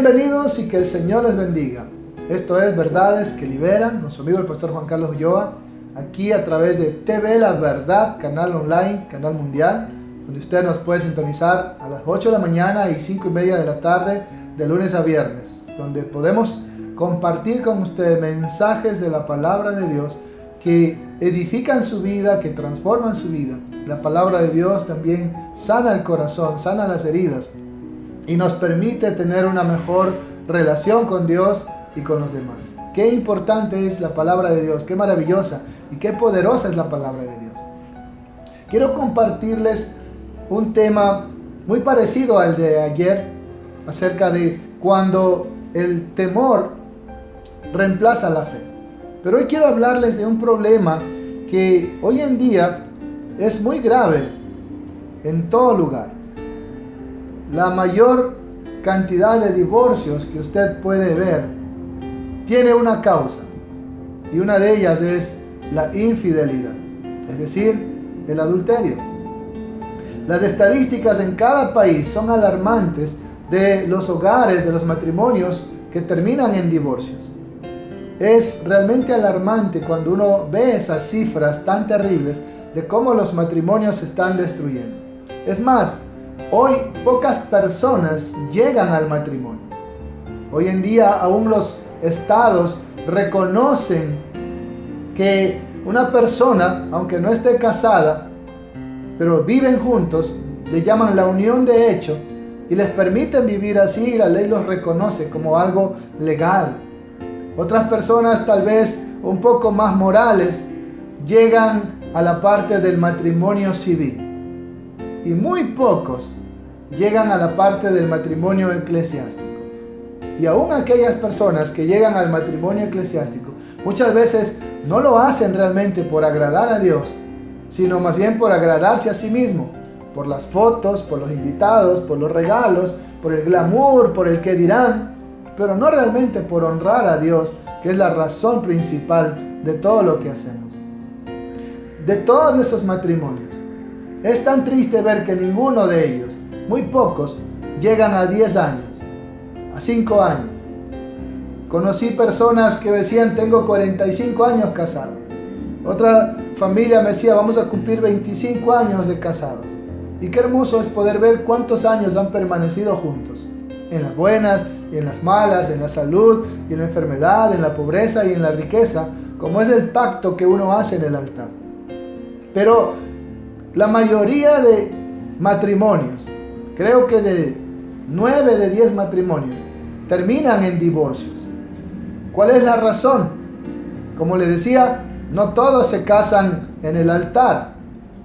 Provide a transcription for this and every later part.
Bienvenidos y que el Señor les bendiga. Esto es Verdades que Liberan, nuestro amigo el pastor Juan Carlos Ulloa, aquí a través de TV La Verdad, canal online, canal mundial, donde usted nos puede sintonizar a las 8 de la mañana y 5:30 de la tarde, de lunes a viernes, donde podemos compartir con usted mensajes de la palabra de Dios que edifican su vida, que transforman su vida. La palabra de Dios también sana el corazón, sana las heridas y nos permite tener una mejor relación con Dios y con los demás. Qué importante es la palabra de Dios, qué maravillosa y qué poderosa es la palabra de Dios. Quiero compartirles un tema muy parecido al de ayer, acerca de cuando el temor reemplaza la fe. Pero hoy quiero hablarles de un problema que hoy en día es muy grave en todo lugar. La mayor cantidad de divorcios que usted puede ver tiene una causa, y una de ellas es la infidelidad, es decir, el adulterio. Las estadísticas en cada país son alarmantes de los hogares, de los matrimonios que terminan en divorcios. Es realmente alarmante cuando uno ve esas cifras tan terribles de cómo los matrimonios se están destruyendo. Es más, hoy pocas personas llegan al matrimonio. Hoy en día aún los estados reconocen que una persona, aunque no esté casada, pero viven juntos, le llaman la unión de hecho y les permiten vivir así, y la ley los reconoce como algo legal. Otras personas, tal vez un poco más morales, llegan a la parte del matrimonio civil, y muy pocos llegan a la parte del matrimonio eclesiástico. Y aún aquellas personas que llegan al matrimonio eclesiástico muchas veces no lo hacen realmente por agradar a Dios, sino más bien por agradarse a sí mismo, por las fotos, por los invitados, por los regalos, por el glamour, por el qué dirán, pero no realmente por honrar a Dios, que es la razón principal de todo lo que hacemos. De todos esos matrimonios, es tan triste ver que ninguno de ellos, muy pocos, llegan a 10 años, a 5 años. Conocí personas que decían, tengo 45 años casado. Otra familia me decía, vamos a cumplir 25 años de casados. Y qué hermoso es poder ver cuántos años han permanecido juntos, en las buenas y en las malas, en la salud y en la enfermedad, en la pobreza y en la riqueza, como es el pacto que uno hace en el altar. Pero la mayoría de matrimonios, creo que de 9 de 10 matrimonios, terminan en divorcios. ¿Cuál es la razón? Como les decía, no todos se casan en el altar.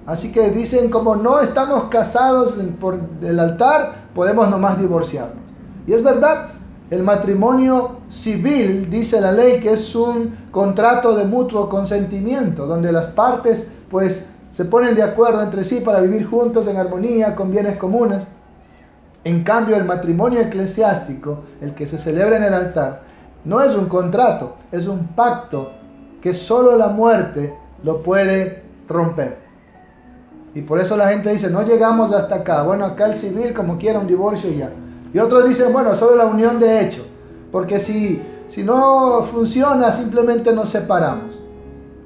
Así que dicen, como no estamos casados por el altar, podemos nomás divorciarnos. Y es verdad, el matrimonio civil, dice la ley, que es un contrato de mutuo consentimiento, donde las partes pues se ponen de acuerdo entre sí para vivir juntos en armonía, con bienes comunes. En cambio, el matrimonio eclesiástico, el que se celebra en el altar, no es un contrato, es un pacto que solo la muerte lo puede romper. Y por eso la gente dice, no llegamos hasta acá. Bueno, acá el civil como quiera un divorcio y ya. Y otros dicen, bueno, solo la unión de hecho, porque si no funciona, simplemente nos separamos.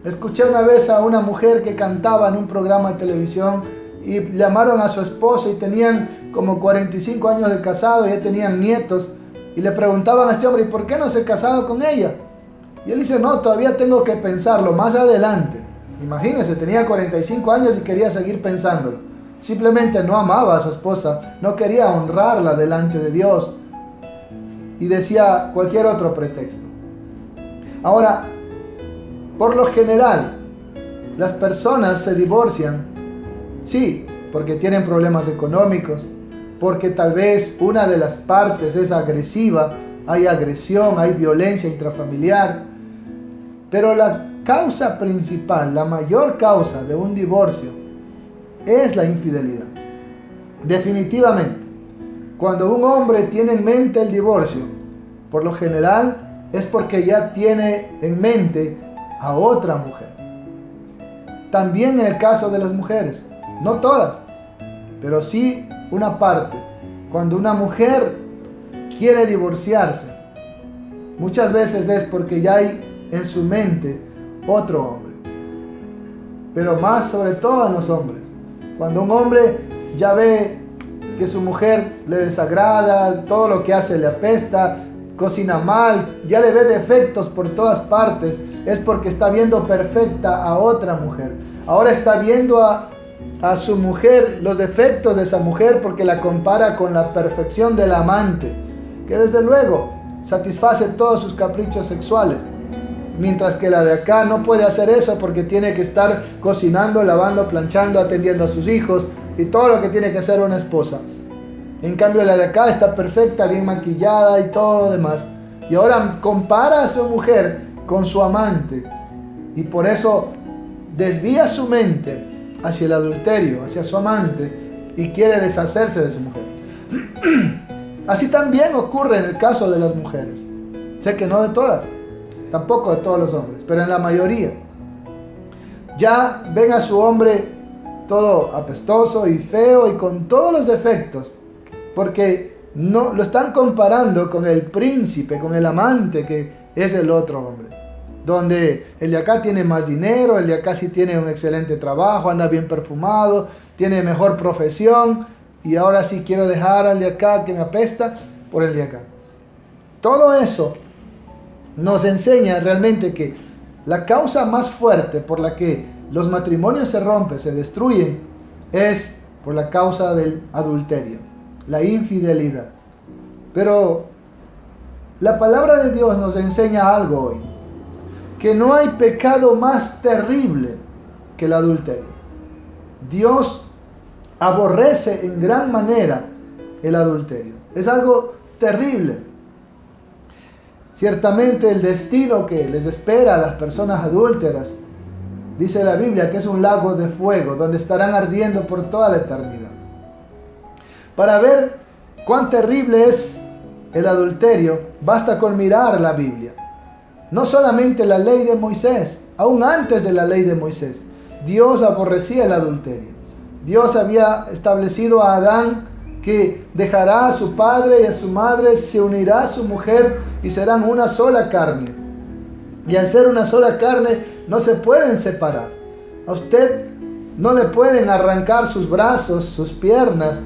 Escuché una vez a una mujer que cantaba en un programa de televisión y llamaron a su esposo y tenían como 45 años de casado y ya tenían nietos, y le preguntaban a este hombre, ¿y por qué no se ha casado con ella? Y él dice, no, todavía tengo que pensarlo más adelante. Imagínense, tenía 45 años y quería seguir pensándolo. Simplemente no amaba a su esposa, no quería honrarla delante de Dios y decía cualquier otro pretexto. Ahora, por lo general, las personas se divorcian, sí, porque tienen problemas económicos, porque tal vez una de las partes es agresiva, hay agresión, hay violencia intrafamiliar, pero la causa principal, la mayor causa de un divorcio es la infidelidad. Definitivamente, cuando un hombre tiene en mente el divorcio, por lo general es porque ya tiene en mente a otra mujer. También en el caso de las mujeres, no todas, pero sí una parte. Cuando una mujer quiere divorciarse, muchas veces es porque ya hay en su mente otro hombre. Pero más sobre todo en los hombres. Cuando un hombre ya ve que su mujer le desagrada, todo lo que hace le apesta, cocina mal, ya le ve defectos por todas partes, es porque está viendo perfecta a otra mujer. Ahora está viendo a su mujer, los defectos de esa mujer, porque la compara con la perfección del amante, que desde luego satisface todos sus caprichos sexuales. Mientras que la de acá no puede hacer eso porque tiene que estar cocinando, lavando, planchando, atendiendo a sus hijos y todo lo que tiene que hacer una esposa. En cambio la de acá está perfecta, bien maquillada y todo lo demás. Y ahora compara a su mujer con su amante y por eso desvía su mente hacia el adulterio, hacia su amante, y quiere deshacerse de su mujer. Así también ocurre en el caso de las mujeres. Sé que no de todas, tampoco de todos los hombres, pero en la mayoría. Ya ven a su hombre todo apestoso y feo y con todos los defectos, porque no lo están comparando con el príncipe, con el amante que es el otro hombre. Donde el de acá tiene más dinero, el de acá sí tiene un excelente trabajo, anda bien perfumado, tiene mejor profesión, y ahora sí quiero dejar al de acá que me apesta por el de acá. Todo eso nos enseña realmente que la causa más fuerte por la que los matrimonios se rompen, se destruyen, es por la causa del adulterio, la infidelidad. Pero la palabra de Dios nos enseña algo hoy, que no hay pecado más terrible que el adulterio. Dios aborrece en gran manera el adulterio. Es algo terrible. Ciertamente el destino que les espera a las personas adúlteras, dice la Biblia, que es un lago de fuego donde estarán ardiendo por toda la eternidad. Para ver cuán terrible es el adulterio, basta con mirar la Biblia. No solamente la ley de Moisés, aún antes de la ley de Moisés, Dios aborrecía el adulterio. Dios había establecido a Adán que dejará a su padre y a su madre, se unirá a su mujer y serán una sola carne. Y al ser una sola carne no se pueden separar. A usted no le pueden arrancar sus brazos, sus piernas,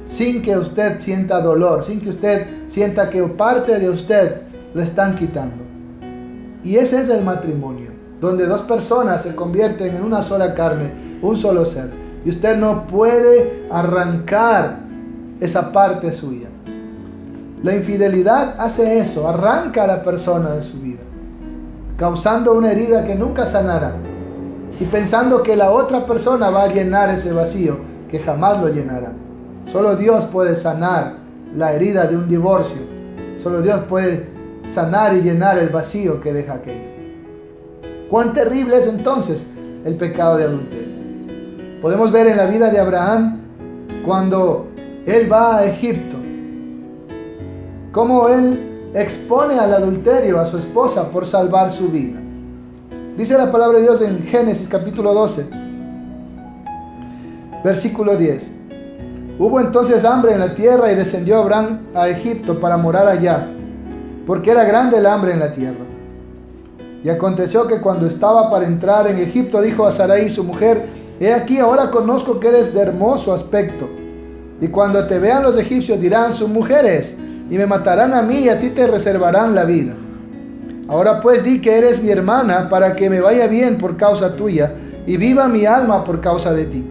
sin que usted sienta dolor, sin que usted sienta que parte de usted le están quitando. Y ese es el matrimonio, donde dos personas se convierten en una sola carne, un solo ser. Y usted no puede arrancar esa parte suya. La infidelidad hace eso, arranca a la persona de su vida, causando una herida que nunca sanará. Y pensando que la otra persona va a llenar ese vacío, que jamás lo llenará. Solo Dios puede sanar la herida de un divorcio. Solo Dios puede sanar y llenar el vacío que deja aquello. ¿Cuán terrible es entonces el pecado de adulterio? Podemos ver en la vida de Abraham, cuando él va a Egipto, cómo él expone al adulterio a su esposa por salvar su vida. Dice la palabra de Dios en Génesis capítulo 12, versículo 10. Hubo entonces hambre en la tierra y descendió Abraham a Egipto para morar allá, porque era grande el hambre en la tierra. Y aconteció que cuando estaba para entrar en Egipto, dijo a Sarai su mujer: He aquí, ahora conozco que eres de hermoso aspecto, y cuando te vean los egipcios dirán: su mujer es, y me matarán a mí, y a ti te reservarán la vida. Ahora pues di que eres mi hermana, para que me vaya bien por causa tuya, y viva mi alma por causa de ti.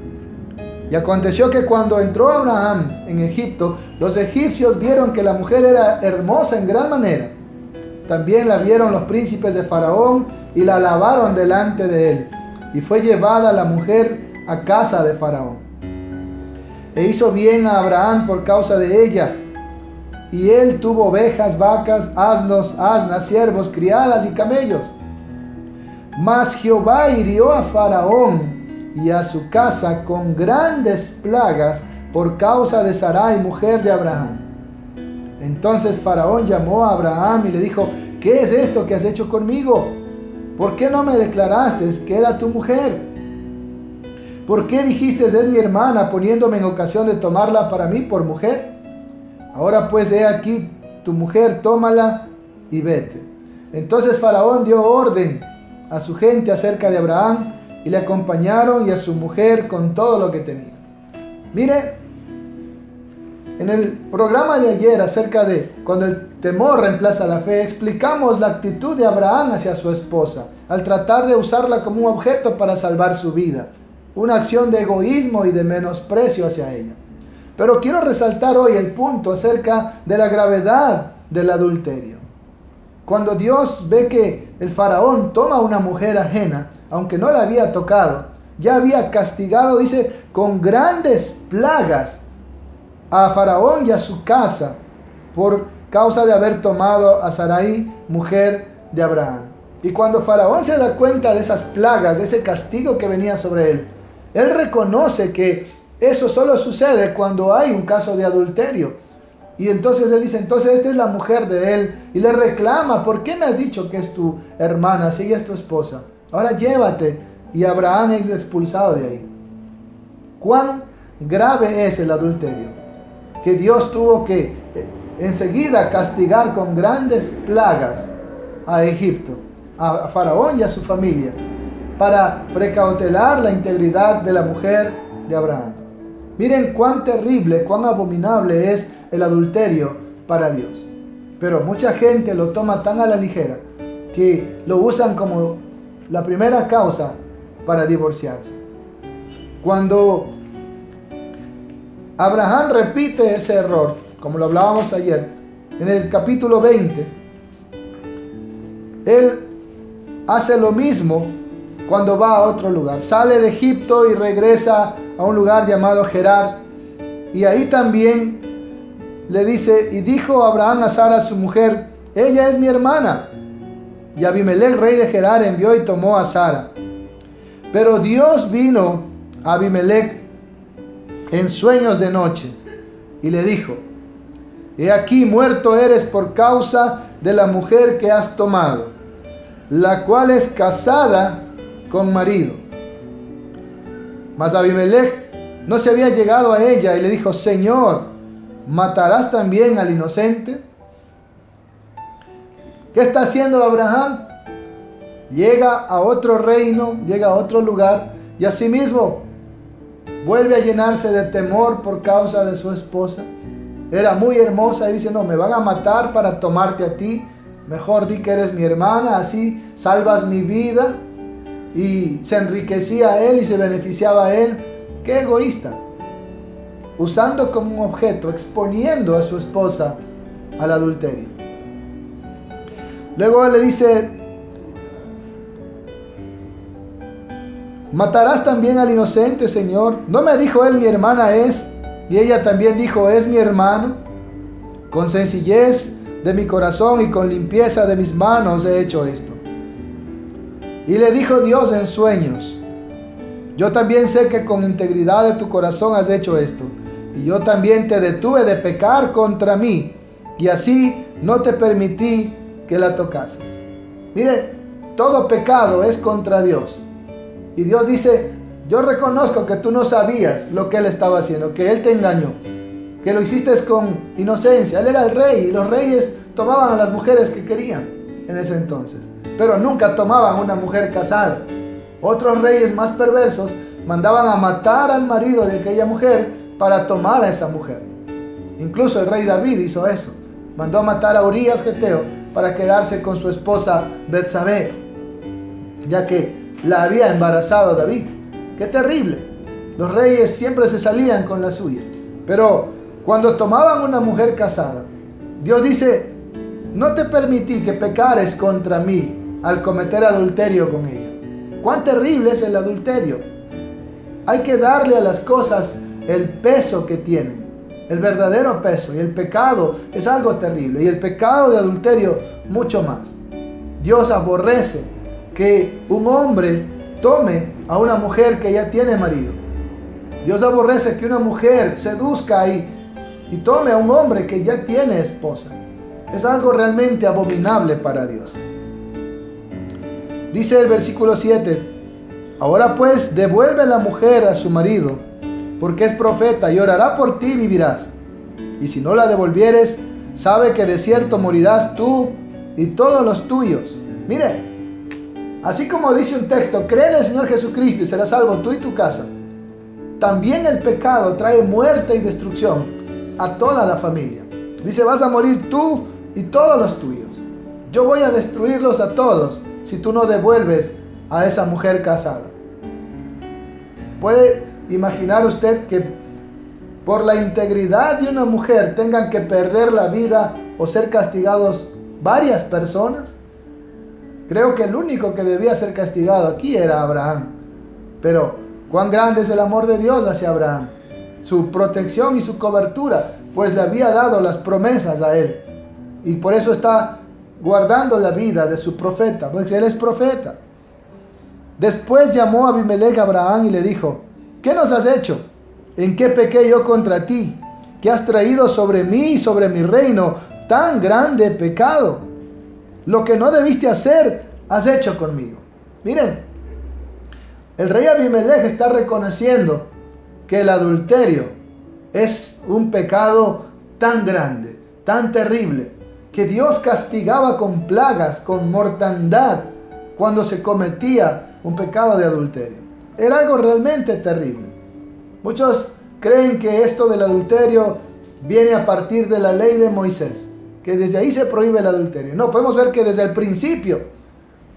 Y aconteció que cuando entró Abraham en Egipto, los egipcios vieron que la mujer era hermosa en gran manera. También la vieron los príncipes de Faraón, y la alabaron delante de él. Y fue llevada la mujer a casa de Faraón. E hizo bien a Abraham por causa de ella. Y él tuvo ovejas, vacas, asnos, asnas, siervos, criadas y camellos. Mas Jehová hirió a Faraón y a su casa con grandes plagas por causa de Sarai, mujer de Abraham. Entonces Faraón llamó a Abraham y le dijo: ¿qué es esto que has hecho conmigo? ¿Por qué no me declaraste que era tu mujer? ¿Por qué dijiste: es mi hermana, poniéndome en ocasión de tomarla para mí por mujer? Ahora pues he aquí, tu mujer, tómala y vete. Entonces Faraón dio orden a su gente acerca de Abraham y le acompañaron y a su mujer con todo lo que tenía. Mire, en el programa de ayer acerca de cuando el temor reemplaza la fe, explicamos la actitud de Abraham hacia su esposa al tratar de usarla como un objeto para salvar su vida, una acción de egoísmo y de menosprecio hacia ella. Pero quiero resaltar hoy el punto acerca de la gravedad del adulterio. Cuando Dios ve que el faraón toma a una mujer ajena, aunque no la había tocado, ya había castigado, dice, con grandes plagas a Faraón y a su casa por causa de haber tomado a Sarai, mujer de Abraham. Y cuando Faraón se da cuenta de esas plagas, de ese castigo que venía sobre él, él reconoce que eso solo sucede cuando hay un caso de adulterio. Y entonces él dice, entonces esta es la mujer de él, y le reclama, ¿por qué me has dicho que es tu hermana, si ella es tu esposa? Ahora llévate. Y Abraham es expulsado de ahí. ¿Cuán grave es el adulterio? Que Dios tuvo que enseguida castigar con grandes plagas a Egipto, a Faraón y a su familia, para precautelar la integridad de la mujer de Abraham. Miren cuán terrible, cuán abominable es el adulterio para Dios. Pero mucha gente lo toma tan a la ligera que lo usan como la primera causa para divorciarse. Cuando Abraham repite ese error, como lo hablábamos ayer, en el capítulo 20, él hace lo mismo cuando va a otro lugar. Sale de Egipto y regresa a un lugar llamado Gerar. Y ahí también le dice, y dijo Abraham a Sara, su mujer, ella es mi hermana. Y Abimelech, rey de Gerar, envió y tomó a Sara. Pero Dios vino a Abimelech en sueños de noche y le dijo, he aquí muerto eres por causa de la mujer que has tomado, la cual es casada con marido. Mas Abimelech no se había llegado a ella y le dijo, Señor, ¿matarás también al inocente? ¿Qué está haciendo Abraham? Llega a otro reino, llega a otro lugar y asimismo vuelve a llenarse de temor por causa de su esposa. Era muy hermosa y dice, no, me van a matar para tomarte a ti. Mejor di que eres mi hermana, así salvas mi vida. Y se enriquecía a él y se beneficiaba a él. ¡Qué egoísta! Usando como un objeto, exponiendo a su esposa al adulterio. Luego le dice, ¿matarás también al inocente, Señor? ¿No me dijo él, mi hermana es? Y ella también dijo, es mi hermano. Con sencillez de mi corazón y con limpieza de mis manos he hecho esto. Y le dijo Dios en sueños, yo también sé que con integridad de tu corazón has hecho esto. Y yo también te detuve de pecar contra mí. Y así no te permití que la tocases. Mire, todo pecado es contra Dios. Y Dios dice, yo reconozco que tú no sabías lo que él estaba haciendo, que él te engañó, que lo hiciste con inocencia. Él era el rey y los reyes tomaban a las mujeres que querían en ese entonces, pero nunca tomaban una mujer casada. Otros reyes más perversos mandaban a matar al marido de aquella mujer para tomar a esa mujer. Incluso el rey David hizo eso. Mandó a matar a Urías Geteo para quedarse con su esposa Betsabé, ya que la había embarazado David. ¡Qué terrible! Los reyes siempre se salían con la suya. Pero cuando tomaban una mujer casada, Dios dice, no te permití que pecares contra mí al cometer adulterio con ella. ¡Cuán terrible es el adulterio! Hay que darle a las cosas el peso que tienen, el verdadero peso. Y el pecado es algo terrible. Y el pecado de adulterio mucho más. Dios aborrece que un hombre tome a una mujer que ya tiene marido. Dios aborrece que una mujer seduzca y tome a un hombre que ya tiene esposa. Es algo realmente abominable para Dios. Dice el versículo 7, ahora pues devuelve la mujer a su marido, porque es profeta y orará por ti y vivirás. Y si no la devolvieres, sabe que de cierto morirás tú y todos los tuyos. Mire, así como dice un texto, cree en el Señor Jesucristo y serás salvo tú y tu casa. También el pecado trae muerte y destrucción a toda la familia. Dice, vas a morir tú y todos los tuyos. Yo voy a destruirlos a todos si tú no devuelves a esa mujer casada. ¿Puede imaginar usted que por la integridad de una mujer tengan que perder la vida o ser castigados varias personas? Creo que el único que debía ser castigado aquí era Abraham. Pero cuán grande es el amor de Dios hacia Abraham, su protección y su cobertura, pues le había dado las promesas a él. Y por eso está guardando la vida de su profeta, porque él es profeta. Después llamó a Abimelech a Abraham y le dijo, ¿qué nos has hecho? ¿En qué pequé yo contra ti? ¿Qué has traído sobre mí y sobre mi reino tan grande pecado? Lo que no debiste hacer, has hecho conmigo. Miren, el rey Abimelech está reconociendo que el adulterio es un pecado tan grande, tan terrible, que Dios castigaba con plagas, con mortandad, cuando se cometía un pecado de adulterio. Era algo realmente terrible. Muchos creen que esto del adulterio viene a partir de la ley de Moisés, que desde ahí se prohíbe el adulterio. No, podemos ver que desde el principio.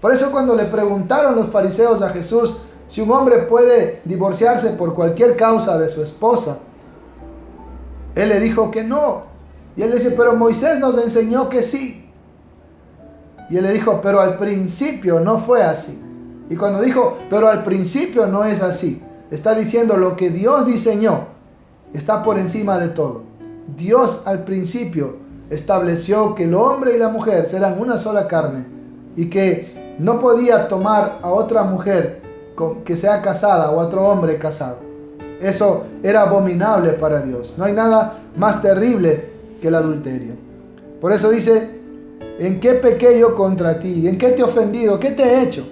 Por eso cuando le preguntaron los fariseos a Jesús si un hombre puede divorciarse por cualquier causa de su esposa, él le dijo que no. Y él le dice, pero Moisés nos enseñó que sí. Y él le dijo, pero al principio no fue así. Y cuando dijo, pero al principio no es así, está diciendo lo que Dios diseñó está por encima de todo. Dios al principio estableció que el hombre y la mujer serán una sola carne y que no podía tomar a otra mujer que sea casada o a otro hombre casado. Eso era abominable para Dios. No hay nada más terrible que el adulterio. Por eso dice, ¿en qué pequé yo contra ti? ¿En qué te he ofendido? ¿Qué te he hecho?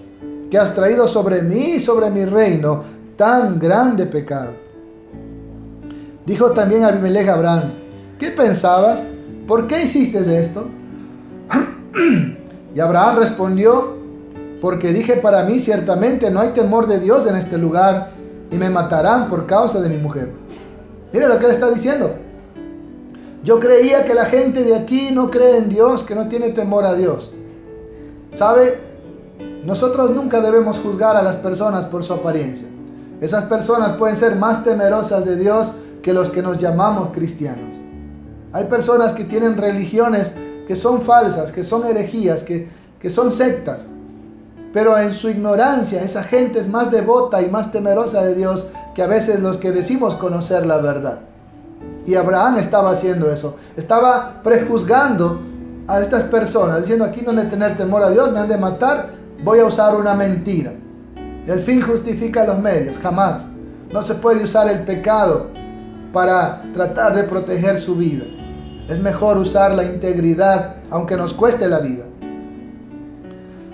Que has traído sobre mí y sobre mi reino tan grande pecado. Dijo también Abimelech a Abraham, ¿qué pensabas? ¿Por qué hiciste esto? Y Abraham respondió, porque dije para mí, ciertamente no hay temor de Dios en este lugar y me matarán por causa de mi mujer. Mire lo que él está diciendo. Yo creía que la gente de aquí no cree en Dios, que no tiene temor a Dios. ¿Sabe? Nosotros nunca debemos juzgar a las personas por su apariencia. Esas personas pueden ser más temerosas de Dios que los que nos llamamos cristianos. Hay personas que tienen religiones que son falsas, que son herejías, que son sectas. Pero en su ignorancia esa gente es más devota y más temerosa de Dios que a veces los que decimos conocer la verdad. Y Abraham estaba haciendo eso. Estaba prejuzgando a estas personas, diciendo aquí no han de tener temor a Dios, me han de matar, voy a usar una mentira. El fin justifica los medios, jamás. No se puede usar el pecado para tratar de proteger su vida. Es mejor usar la integridad, aunque nos cueste la vida.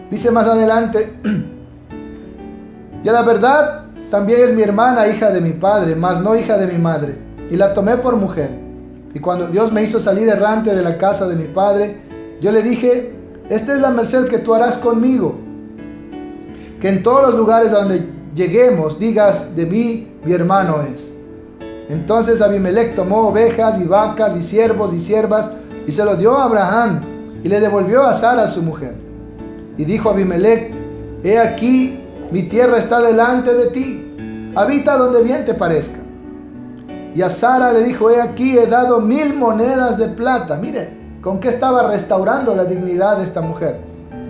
Dice más adelante, y a la verdad también es mi hermana, hija de mi padre, mas no hija de mi madre, y la tomé por mujer. Y cuando Dios me hizo salir errante de la casa de mi padre, yo le dije, esta es la merced que tú harás conmigo, que en todos los lugares a donde lleguemos digas de mí, mi hermano es. Entonces Abimelech tomó ovejas y vacas y siervos y siervas y se lo dio a Abraham y le devolvió a Sara su mujer. Y dijo Abimelech, he aquí, mi tierra está delante de ti, habita donde bien te parezca. Y a Sara le dijo, he aquí, he dado 1000 monedas de plata. Mire, con qué estaba restaurando la dignidad de esta mujer,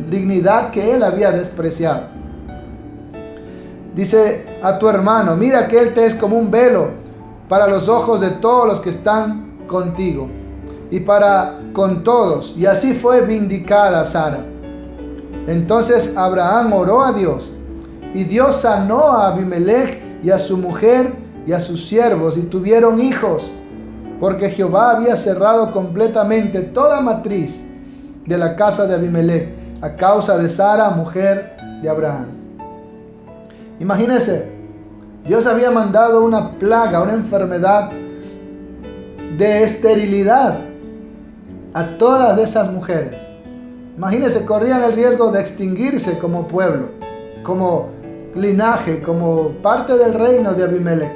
dignidad que él había despreciado. Dice a tu hermano, mira que él te es como un velo para los ojos de todos los que están contigo y para con todos. Y así fue vindicada Sara. Entonces Abraham oró a Dios y Dios sanó a Abimelech y a su mujer y a sus siervos y tuvieron hijos, porque Jehová había cerrado completamente toda matriz de la casa de Abimelech a causa de Sara, mujer de Abraham. Imagínense, Dios había mandado una plaga, una enfermedad de esterilidad a todas esas mujeres. Imagínense, corrían el riesgo de extinguirse como pueblo, como linaje, como parte del reino de Abimelech,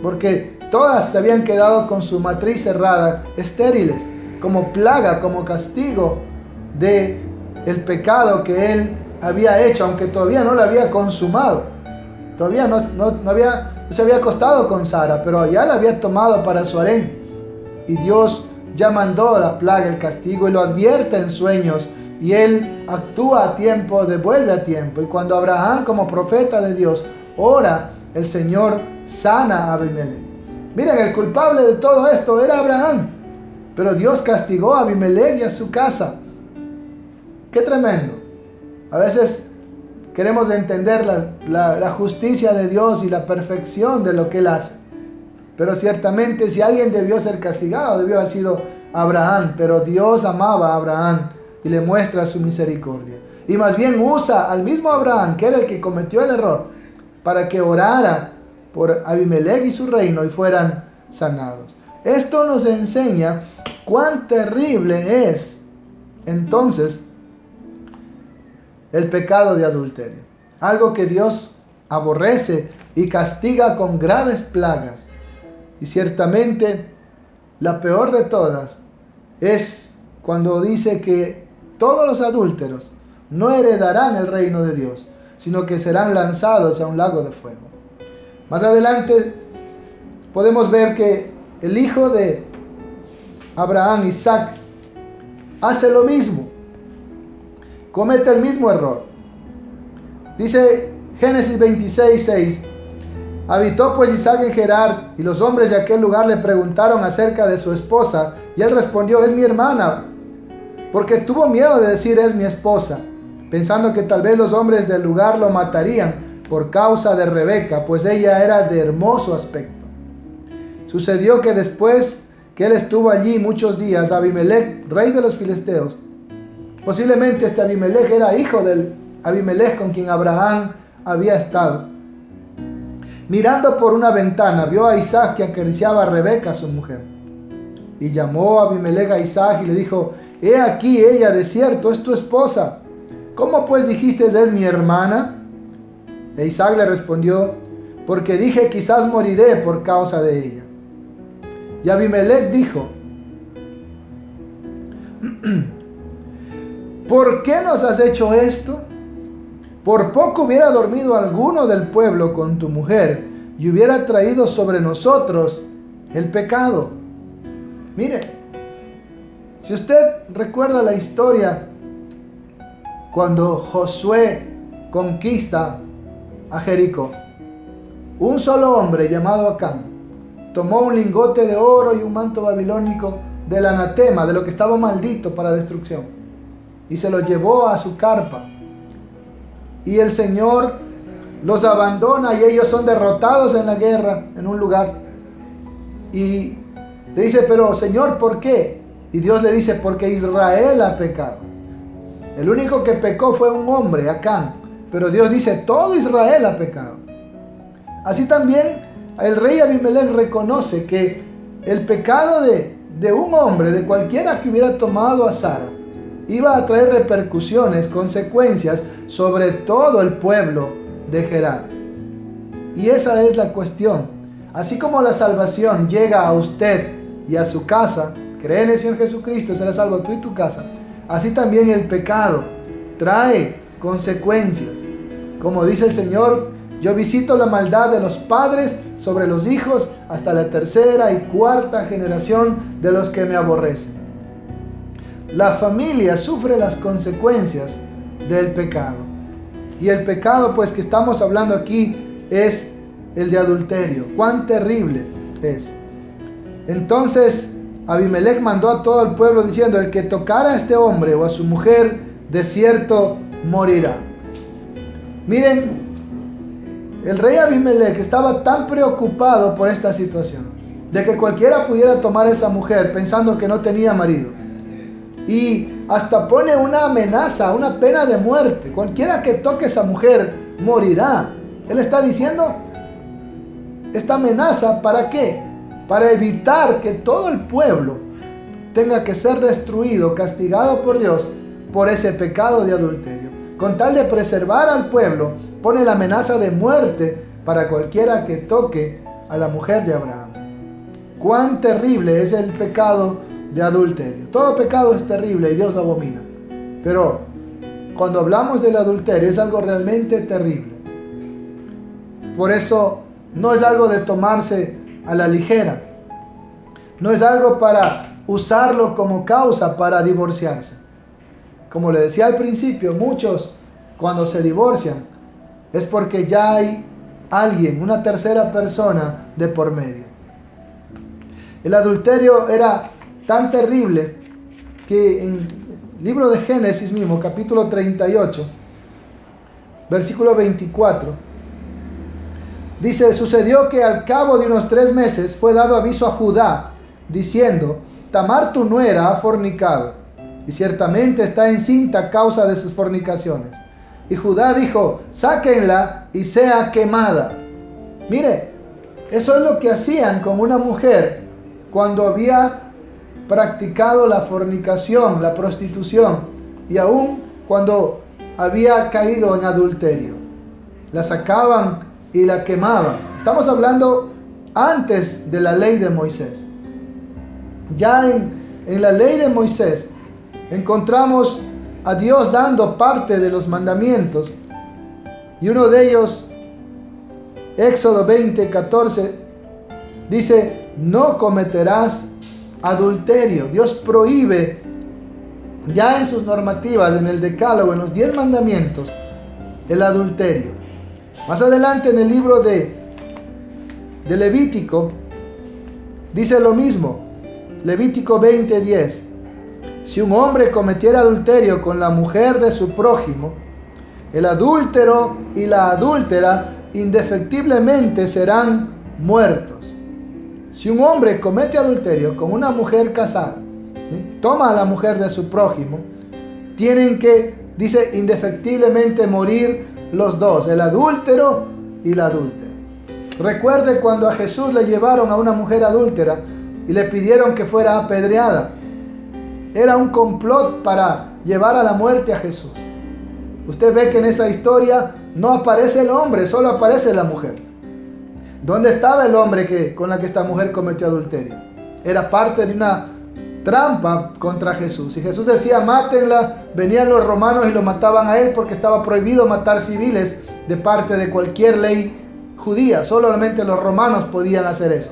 porque todas se habían quedado con su matriz cerrada, estériles, como plaga, como castigo de el pecado que él había hecho, aunque todavía no lo había consumado. Todavía no se había acostado con Sara, pero ya la había tomado para su harén. Y Dios ya mandó la plaga, el castigo, y lo advierte en sueños. Y él actúa a tiempo, devuelve a tiempo. Y cuando Abraham, como profeta de Dios, ora, el Señor sana a Abimelech. Miren, el culpable de todo esto era Abraham. Pero Dios castigó a Abimelech y a su casa. ¡Qué tremendo! A veces queremos entender la justicia de Dios y la perfección de lo que Él hace. Pero ciertamente si alguien debió ser castigado, debió haber sido Abraham. Pero Dios amaba a Abraham y le muestra su misericordia. Y más bien usa al mismo Abraham, que era el que cometió el error, para que orara por Abimelech y su reino y fueran sanados. Esto nos enseña cuán terrible es entonces el pecado de adulterio. Algo que Dios aborrece y castiga con graves plagas. Y ciertamente la peor de todas es cuando dice que todos los adúlteros no heredarán el reino de Dios, sino que serán lanzados a un lago de fuego. Más adelante podemos ver que el hijo de Abraham, Isaac, hace lo mismo. Comete el mismo error. Dice Génesis 26:6. Habitó pues Isaac en Gerar, y los hombres de aquel lugar le preguntaron acerca de su esposa, y él respondió: es mi hermana, porque tuvo miedo de decir es mi esposa, pensando que tal vez los hombres del lugar lo matarían por causa de Rebeca, pues ella era de hermoso aspecto. Sucedió que después que él estuvo allí muchos días, Abimelech, rey de los filisteos, posiblemente este Abimelech era hijo del Abimelech con quien Abraham había estado, mirando por una ventana, vio a Isaac que acariciaba a Rebeca, su mujer. Y llamó a Abimelech a Isaac y le dijo: he aquí ella, de cierto, es tu esposa. ¿Cómo pues dijiste es mi hermana? E Isaac le respondió: porque dije quizás moriré por causa de ella. Y Abimelech dijo: ¿por qué nos has hecho esto? Por poco hubiera dormido alguno del pueblo con tu mujer y hubiera traído sobre nosotros el pecado. Mire, si usted recuerda la historia cuando Josué conquista a Jericó, un solo hombre llamado Acán tomó un lingote de oro y un manto babilónico del anatema, de lo que estaba maldito para destrucción, y se lo llevó a su carpa. Y el Señor los abandona y ellos son derrotados en la guerra en un lugar. Y le dice: pero Señor, ¿por qué? Y Dios le dice: porque Israel ha pecado. El único que pecó fue un hombre, Acán. Pero Dios dice: todo Israel ha pecado. Así también el rey Abimelech reconoce que el pecado de un hombre, de cualquiera que hubiera tomado a Sara, iba a traer repercusiones, consecuencias sobre todo el pueblo de Gerar. Y esa es la cuestión. Así como la salvación llega a usted y a su casa, cree en el Señor Jesucristo, serás salvo tú y tu casa. Así también el pecado trae consecuencias. Como dice el Señor: yo visito la maldad de los padres sobre los hijos hasta la tercera y cuarta generación de los que me aborrecen. La familia sufre las consecuencias del pecado. Y el pecado, pues, que estamos hablando aquí es el de adulterio. ¡Cuán terrible es! Entonces Abimelech mandó a todo el pueblo diciendo: el que tocara a este hombre o a su mujer, de cierto morirá. Miren, el rey Abimelech estaba tan preocupado por esta situación, de que cualquiera pudiera tomar a esa mujer pensando que no tenía marido. Y hasta pone una amenaza, una pena de muerte. Cualquiera que toque a esa mujer morirá. Él está diciendo esta amenaza, ¿para qué? Para evitar que todo el pueblo tenga que ser destruido, castigado por Dios por ese pecado de adulterio. Con tal de preservar al pueblo, pone la amenaza de muerte para cualquiera que toque a la mujer de Abraham. Cuán terrible es el pecado de adulterio. Todo pecado es terrible y Dios lo abomina. Pero cuando hablamos del adulterio es algo realmente terrible. Por eso no es algo de tomarse a la ligera. No es algo para usarlo como causa para divorciarse. Como le decía al principio, muchos cuando se divorcian es porque ya hay alguien, una tercera persona de por medio. El adulterio era tan terrible que en el libro de Génesis mismo, capítulo 38, versículo 24, dice: sucedió que al cabo de unos 3 meses fue dado aviso a Judá, diciendo: Tamar tu nuera ha fornicado, y ciertamente está encinta a causa de sus fornicaciones. Y Judá dijo: sáquenla y sea quemada. Mire, eso es lo que hacían con una mujer cuando había practicado la fornicación, la prostitución, y aún cuando había caído en adulterio. La sacaban y la quemaban. Estamos hablando antes de la ley de Moisés. Ya en la ley de Moisés encontramos a Dios dando parte de los mandamientos, y uno de ellos, Éxodo 20:14, dice: no cometerás adulterio. Dios prohíbe ya en sus normativas, en el decálogo, en los 10 mandamientos, el adulterio. Más adelante en el libro de Levítico dice lo mismo. Levítico 20:10: si un hombre cometiera adulterio con la mujer de su prójimo, el adúltero y la adúltera indefectiblemente serán muertos. Si un hombre comete adulterio con una mujer casada, toma a la mujer de su prójimo, tienen que, dice, indefectiblemente morir los dos, el adúltero y la adúltera. Recuerde cuando a Jesús le llevaron a una mujer adúltera y le pidieron que fuera apedreada. Era un complot para llevar a la muerte a Jesús. Usted ve que en esa historia no aparece el hombre, solo aparece la mujer. ¿Dónde estaba el hombre con la que esta mujer cometió adulterio? Era parte de una trampa contra Jesús. Y Jesús decía: mátenla. Venían los romanos y lo mataban a él porque estaba prohibido matar civiles de parte de cualquier ley judía. Solamente los romanos podían hacer eso.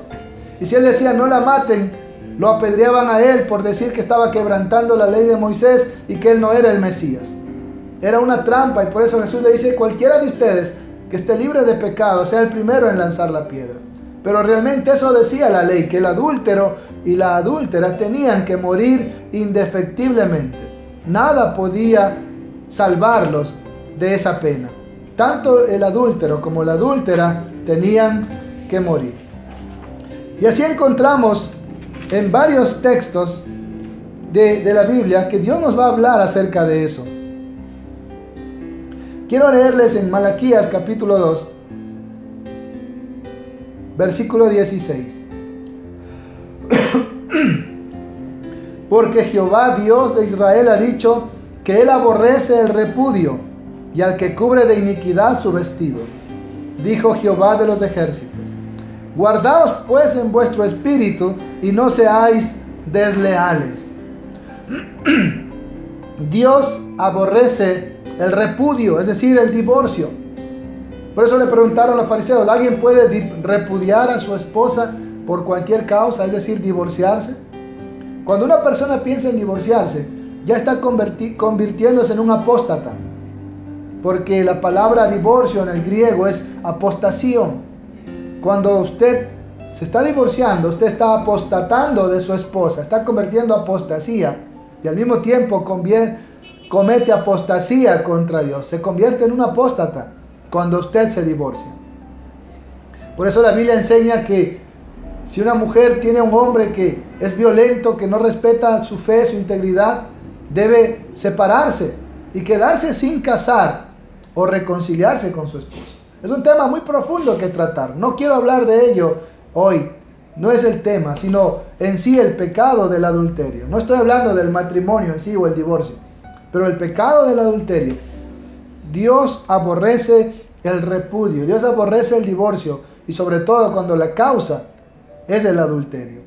Y si él decía: no la maten, lo apedreaban a él por decir que estaba quebrantando la ley de Moisés y que él no era el Mesías. Era una trampa, y por eso Jesús le dice: cualquiera de ustedes que esté libre de pecado sea el primero en lanzar la piedra. Pero realmente eso decía la ley, que el adúltero y la adúltera tenían que morir indefectiblemente. Nada podía salvarlos de esa pena. Tanto el adúltero como la adúltera tenían que morir. Y así encontramos en varios textos de la Biblia que Dios nos va a hablar acerca de eso. Quiero leerles en Malaquías capítulo 2, versículo 16. Porque Jehová Dios de Israel ha dicho que Él aborrece el repudio y al que cubre de iniquidad su vestido. Dijo Jehová de los ejércitos: guardaos pues en vuestro espíritu y no seáis desleales. Dios aborrece el repudio, es decir, el divorcio. Por eso le preguntaron los fariseos: ¿alguien puede repudiar a su esposa por cualquier causa, es decir, divorciarse? Cuando una persona piensa en divorciarse, ya está convirtiéndose en un apóstata, porque la palabra divorcio en el griego es apostasíon. Cuando usted se está divorciando, usted está apostatando de su esposa, está convirtiendo apostasía, y al mismo tiempo comete apostasía contra Dios. Se convierte en un apóstata cuando usted se divorcia. Por eso la Biblia enseña que si una mujer tiene a un hombre que es violento, que no respeta su fe, su integridad, debe separarse y quedarse sin casar o reconciliarse con su esposo. Es un tema muy profundo que tratar. No quiero hablar de ello hoy, no es el tema, sino en sí el pecado del adulterio. No estoy hablando del matrimonio en sí o el divorcio, pero el pecado del adulterio. Dios aborrece el repudio, Dios aborrece el divorcio, y sobre todo cuando la causa es el adulterio.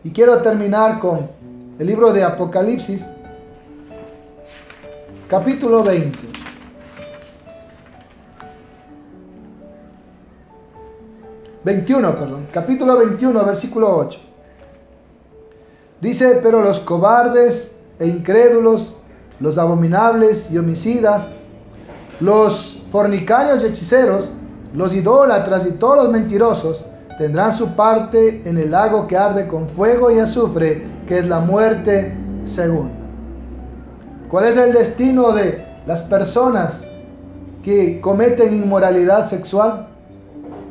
Y quiero terminar con el libro de Apocalipsis, capítulo 20. Capítulo 21, versículo 8. Dice: pero los cobardes e incrédulos, los abominables y homicidas, los fornicarios y hechiceros, los idólatras y todos los mentirosos tendrán su parte en el lago que arde con fuego y azufre, que es la muerte segunda. ¿Cuál es el destino de las personas que cometen inmoralidad sexual,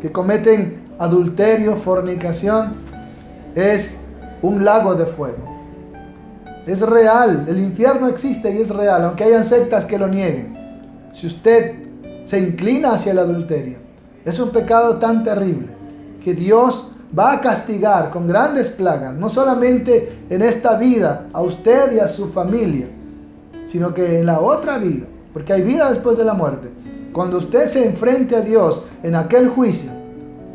que cometen adulterio, fornicación? Es un lago de fuego. Es real, el infierno existe y es real, aunque hayan sectas que lo nieguen. Si usted se inclina hacia el adulterio, es un pecado tan terrible que Dios va a castigar con grandes plagas, no solamente en esta vida a usted y a su familia, sino que en la otra vida, porque hay vida después de la muerte. Cuando usted se enfrente a Dios en aquel juicio,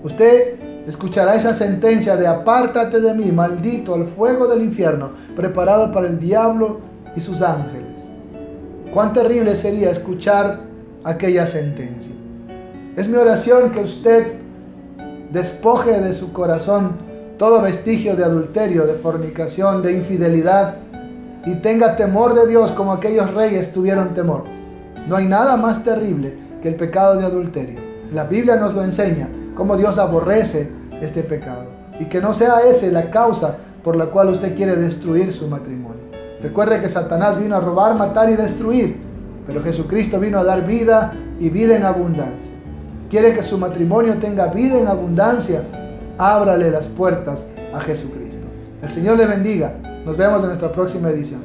usted escuchará esa sentencia de: apártate de mí, maldito, al fuego del infierno, preparado para el diablo y sus ángeles. Cuán terrible sería escuchar aquella sentencia. Es mi oración que usted despoje de su corazón todo vestigio de adulterio, de fornicación, de infidelidad, y tenga temor de Dios como aquellos reyes tuvieron temor. No hay nada más terrible que el pecado de adulterio. La Biblia nos lo enseña, cómo Dios aborrece este pecado, y que no sea ese la causa por la cual usted quiere destruir su matrimonio. Recuerde que Satanás vino a robar, matar y destruir, pero Jesucristo vino a dar vida y vida en abundancia. ¿Quiere que su matrimonio tenga vida en abundancia? Ábrale las puertas a Jesucristo. El Señor le bendiga. Nos vemos en nuestra próxima edición.